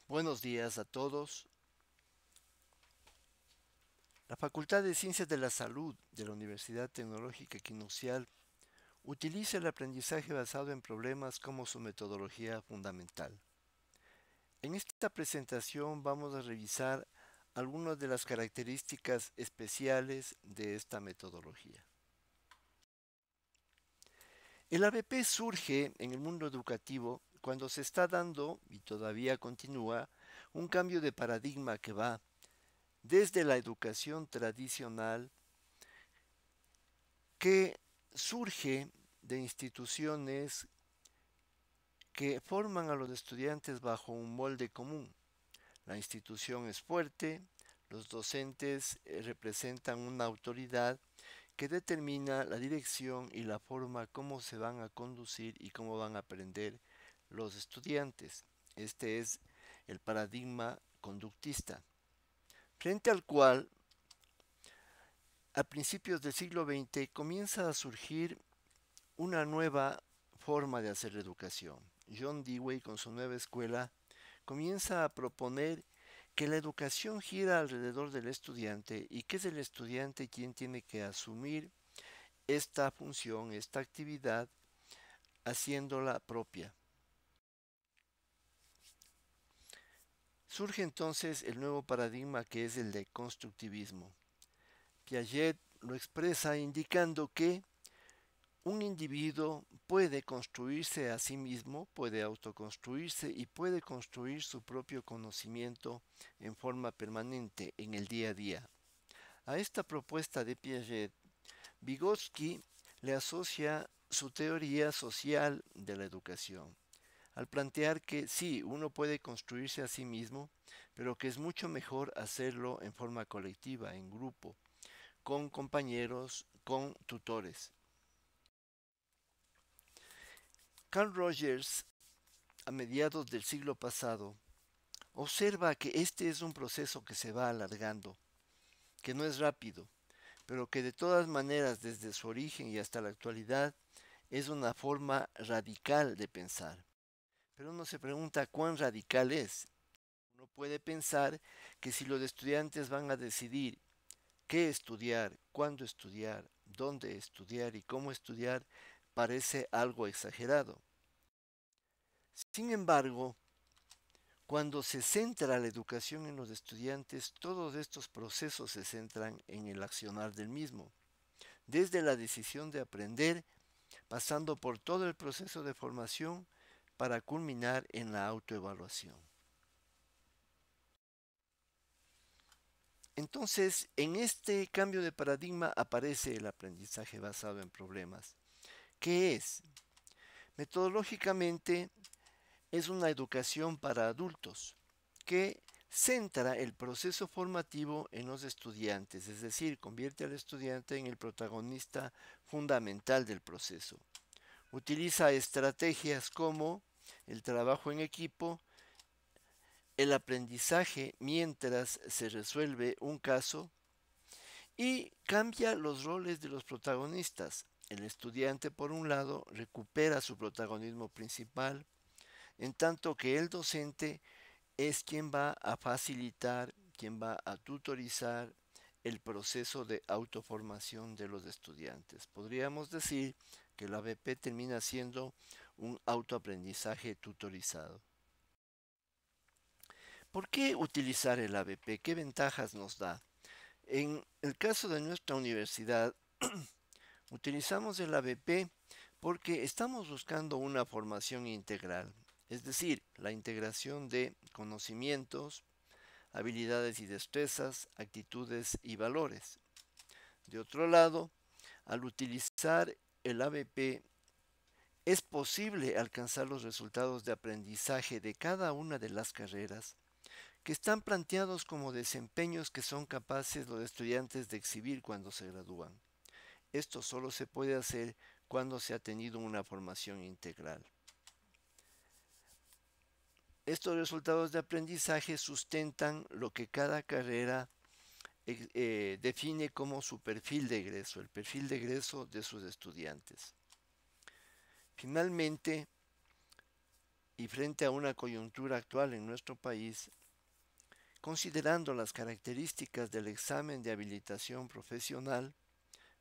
Buenos días a todos. La Facultad de Ciencias de la Salud de la Universidad Tecnológica Equinoccial utiliza el aprendizaje basado en problemas como su metodología fundamental. En esta presentación vamos a revisar algunas de las características especiales de esta metodología. El ABP surge en el mundo educativo cuando se está dando, y todavía continúa, un cambio de paradigma que va desde la educación tradicional que surge de instituciones que forman a los estudiantes bajo un molde común. La institución es fuerte, los docentes representan una autoridad que determina la dirección y la forma como se van a conducir y cómo van a aprender los estudiantes. Este es el paradigma conductista, frente al cual a principios del siglo XX comienza a surgir una nueva forma de hacer educación. John Dewey, con su nueva escuela, comienza a proponer que la educación gira alrededor del estudiante y que es el estudiante quien tiene que asumir esta función, esta actividad, haciéndola propia. Surge entonces el nuevo paradigma que es el de constructivismo. Piaget lo expresa indicando que un individuo puede construirse a sí mismo, puede autoconstruirse y puede construir su propio conocimiento en forma permanente en el día a día. A esta propuesta de Piaget, Vygotsky le asocia su teoría social de la educación, al plantear que sí, uno puede construirse a sí mismo, pero que es mucho mejor hacerlo en forma colectiva, en grupo, con compañeros, con tutores. Carl Rogers, a mediados del siglo pasado, observa que este es un proceso que se va alargando, que no es rápido, pero que de todas maneras desde su origen y hasta la actualidad es una forma radical de pensar. Pero uno se pregunta cuán radical es. Uno puede pensar que si los estudiantes van a decidir qué estudiar, cuándo estudiar, dónde estudiar y cómo estudiar, parece algo exagerado. Sin embargo, cuando se centra la educación en los estudiantes, todos estos procesos se centran en el accionar del mismo, desde la decisión de aprender, pasando por todo el proceso de formación para culminar en la autoevaluación. Entonces, en este cambio de paradigma aparece el aprendizaje basado en problemas. ¿Qué es? Metodológicamente, es una educación para adultos que centra el proceso formativo en los estudiantes, es decir, convierte al estudiante en el protagonista fundamental del proceso. Utiliza estrategias como el trabajo en equipo, el aprendizaje mientras se resuelve un caso y cambia los roles de los protagonistas. El estudiante, por un lado, recupera su protagonismo principal, en tanto que el docente es quien va a facilitar, quien va a tutorizar el proceso de autoformación de los estudiantes. Podríamos decir que la ABP termina siendo un autoaprendizaje tutorizado. ¿Por qué utilizar el ABP? ¿Qué ventajas nos da? En el caso de nuestra universidad, utilizamos el ABP porque estamos buscando una formación integral, es decir, la integración de conocimientos, habilidades y destrezas, actitudes y valores. De otro lado, al utilizar el ABP, es posible alcanzar los resultados de aprendizaje de cada una de las carreras que están planteados como desempeños que son capaces los estudiantes de exhibir cuando se gradúan. Esto solo se puede hacer cuando se ha tenido una formación integral. Estos resultados de aprendizaje sustentan lo que cada carrera define como su perfil de egreso, el perfil de egreso de sus estudiantes. Finalmente, y frente a una coyuntura actual en nuestro país, considerando las características del examen de habilitación profesional,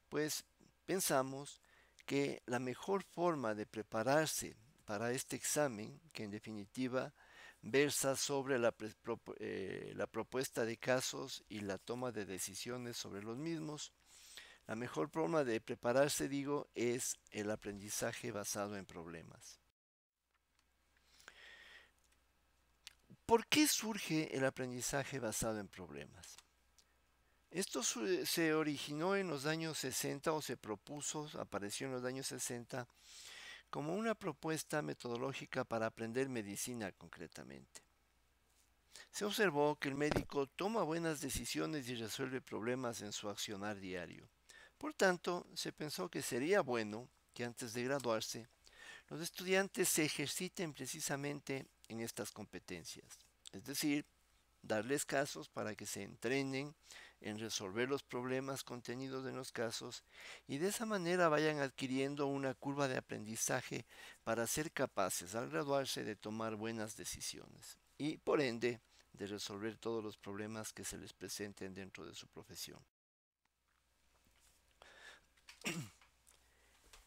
pues pensamos que la mejor forma de prepararse para este examen, que en definitiva versa sobre la propuesta de casos y la toma de decisiones sobre los mismos, la mejor forma de prepararse, digo, es el aprendizaje basado en problemas. ¿Por qué surge el aprendizaje basado en problemas? Esto se originó en los años 60 o se propuso, apareció en los años 60 como una propuesta metodológica para aprender medicina concretamente. Se observó que el médico toma buenas decisiones y resuelve problemas en su accionar diario. Por tanto, se pensó que sería bueno que antes de graduarse, los estudiantes se ejerciten precisamente en estas competencias, es decir, darles casos para que se entrenen en resolver los problemas contenidos en los casos y de esa manera vayan adquiriendo una curva de aprendizaje para ser capaces al graduarse de tomar buenas decisiones y por ende de resolver todos los problemas que se les presenten dentro de su profesión.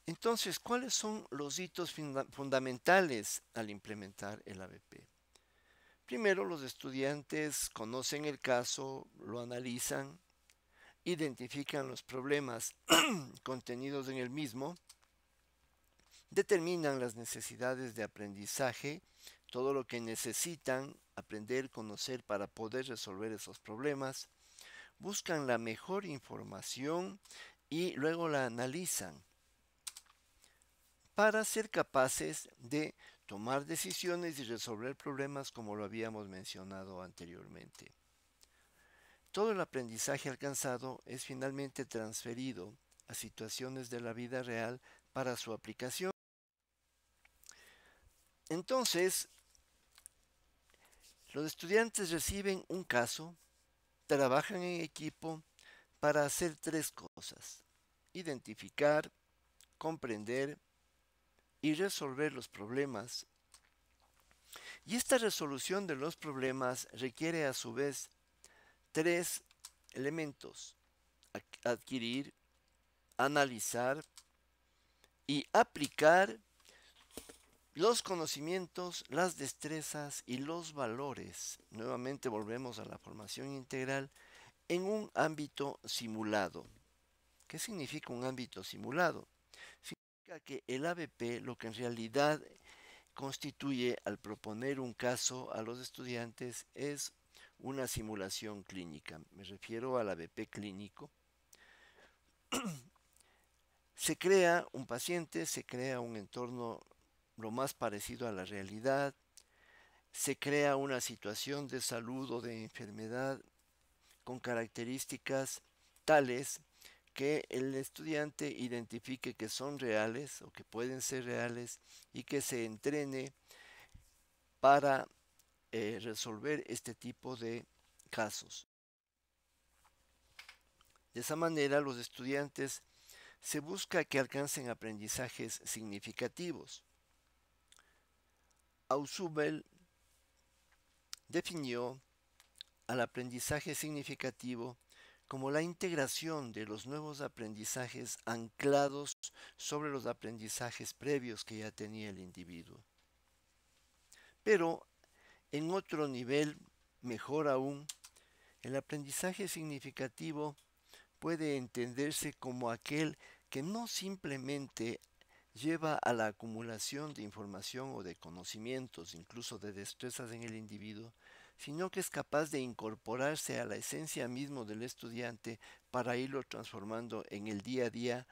Entonces, ¿cuáles son los hitos fundamentales al implementar el ABP? Primero, los estudiantes conocen el caso, lo analizan, identifican los problemas contenidos en el mismo, determinan las necesidades de aprendizaje, todo lo que necesitan aprender, conocer para poder resolver esos problemas, buscan la mejor información y luego la analizan para ser capaces de tomar decisiones y resolver problemas como lo habíamos mencionado anteriormente. Todo el aprendizaje alcanzado es finalmente transferido a situaciones de la vida real para su aplicación. Entonces, los estudiantes reciben un caso, trabajan en equipo para hacer tres cosas: identificar, comprender y resolver los problemas. Y esta resolución de los problemas requiere a su vez tres elementos: adquirir, analizar y aplicar los conocimientos, las destrezas y los valores. Nuevamente volvemos a la formación integral en un ámbito simulado. ¿Qué significa un ámbito simulado? Significa que el ABP lo que en realidad constituye al proponer un caso a los estudiantes es una simulación clínica. Me refiero al ABP clínico. Se crea un paciente, se crea un entorno lo más parecido a la realidad, se crea una situación de salud o de enfermedad con características tales que el estudiante identifique que son reales o que pueden ser reales y que se entrene para resolver este tipo de casos. De esa manera, los estudiantes se busca que alcancen aprendizajes significativos. Ausubel definió al aprendizaje significativo como la integración de los nuevos aprendizajes anclados sobre los aprendizajes previos que ya tenía el individuo. Pero en otro nivel, mejor aún, el aprendizaje significativo puede entenderse como aquel que no simplemente lleva a la acumulación de información o de conocimientos, incluso de destrezas en el individuo, sino que es capaz de incorporarse a la esencia mismo del estudiante para irlo transformando en el día a día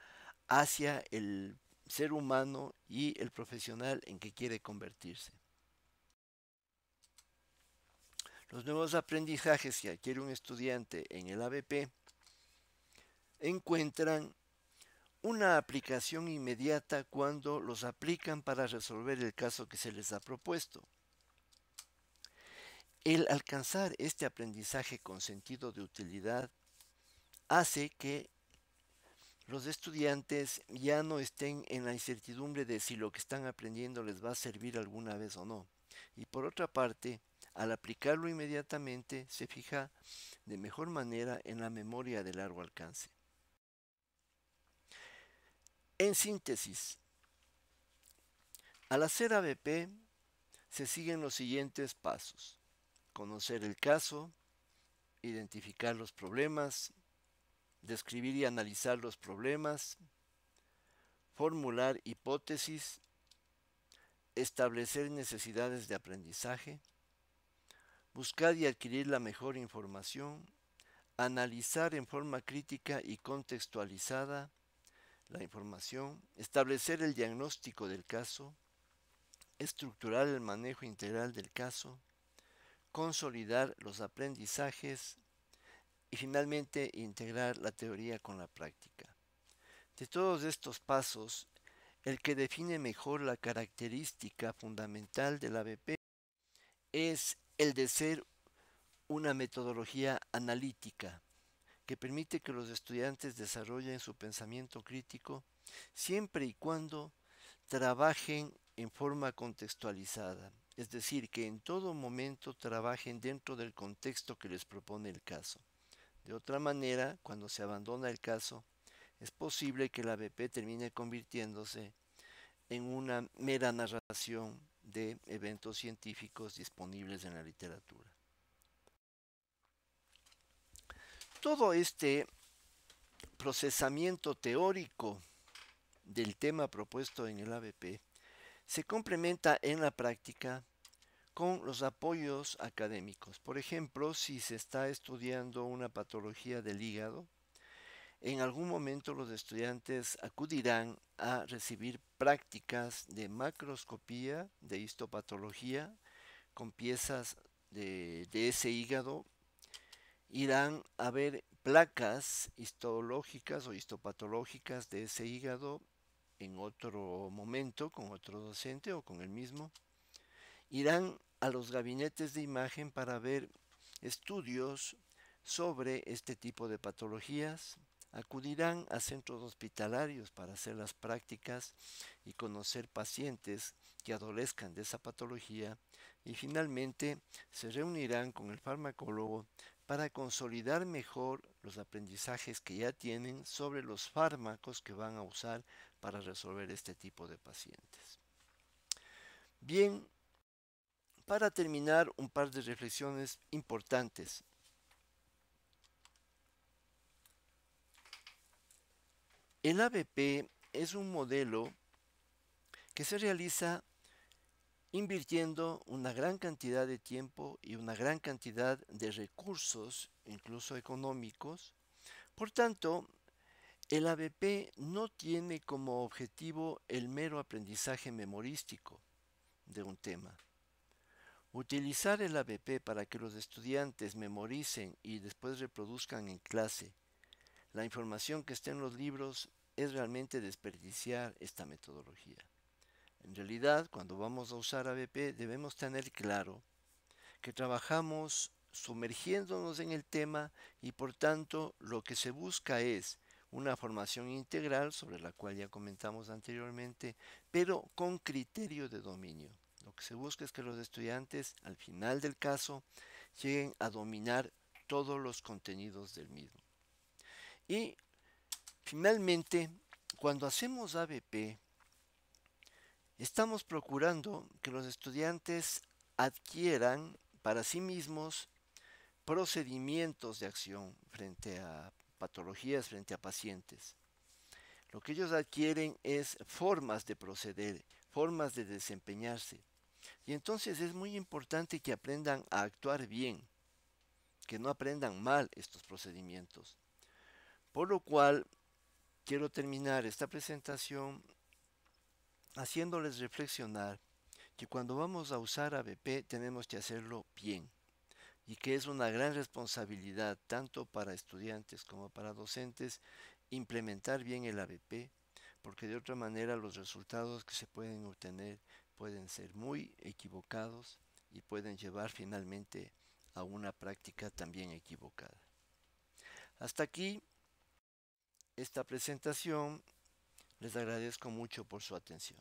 hacia el ser humano y el profesional en que quiere convertirse. Los nuevos aprendizajes que adquiere un estudiante en el ABP encuentran una aplicación inmediata cuando los aplican para resolver el caso que se les ha propuesto. El alcanzar este aprendizaje con sentido de utilidad hace que los estudiantes ya no estén en la incertidumbre de si lo que están aprendiendo les va a servir alguna vez o no. Y por otra parte, al aplicarlo inmediatamente, se fija de mejor manera en la memoria de largo alcance. En síntesis, al hacer ABP se siguen los siguientes pasos: conocer el caso, identificar los problemas, describir y analizar los problemas, formular hipótesis, establecer necesidades de aprendizaje, buscar y adquirir la mejor información, analizar en forma crítica y contextualizada la información, establecer el diagnóstico del caso, estructurar el manejo integral del caso, consolidar los aprendizajes y finalmente integrar la teoría con la práctica. De todos estos pasos, el que define mejor la característica fundamental del ABP es el de ser una metodología analítica que permite que los estudiantes desarrollen su pensamiento crítico siempre y cuando trabajen en forma contextualizada, es decir, que en todo momento trabajen dentro del contexto que les propone el caso. De otra manera, cuando se abandona el caso, es posible que la ABP termine convirtiéndose en una mera narración de eventos científicos disponibles en la literatura. Todo este procesamiento teórico del tema propuesto en el ABP se complementa en la práctica con los apoyos académicos. Por ejemplo, si se está estudiando una patología del hígado, en algún momento los estudiantes acudirán a recibir prácticas de macroscopía, de histopatología, con piezas de ese hígado. Irán a ver placas histológicas o histopatológicas de ese hígado en otro momento, con otro docente o con el mismo. Irán a los gabinetes de imagen para ver estudios sobre este tipo de patologías. Acudirán a centros hospitalarios para hacer las prácticas y conocer pacientes que adolezcan de esa patología. Y finalmente se reunirán con el farmacólogo para consolidar mejor los aprendizajes que ya tienen sobre los fármacos que van a usar para resolver este tipo de pacientes. Bien, para terminar, un par de reflexiones importantes. El ABP es un modelo que se realiza invirtiendo una gran cantidad de tiempo y una gran cantidad de recursos, incluso económicos. Por tanto, el ABP no tiene como objetivo el mero aprendizaje memorístico de un tema. Utilizar el ABP para que los estudiantes memoricen y después reproduzcan en clase la información que está en los libros es realmente desperdiciar esta metodología. En realidad, cuando vamos a usar ABP, debemos tener claro que trabajamos sumergiéndonos en el tema y por tanto lo que se busca es una formación integral sobre la cual ya comentamos anteriormente, pero con criterio de dominio. Lo que se busca es que los estudiantes, al final del caso, lleguen a dominar todos los contenidos del mismo. Y finalmente, cuando hacemos ABP, estamos procurando que los estudiantes adquieran para sí mismos procedimientos de acción frente a patologías, frente a pacientes. Lo que ellos adquieren es formas de proceder, formas de desempeñarse. Y entonces es muy importante que aprendan a actuar bien, que no aprendan mal estos procedimientos. Por lo cual, quiero terminar esta presentación haciéndoles reflexionar que cuando vamos a usar ABP tenemos que hacerlo bien y que es una gran responsabilidad tanto para estudiantes como para docentes implementar bien el ABP, porque de otra manera los resultados que se pueden obtener pueden ser muy equivocados y pueden llevar finalmente a una práctica también equivocada. Hasta aquí esta presentación. Les agradezco mucho por su atención.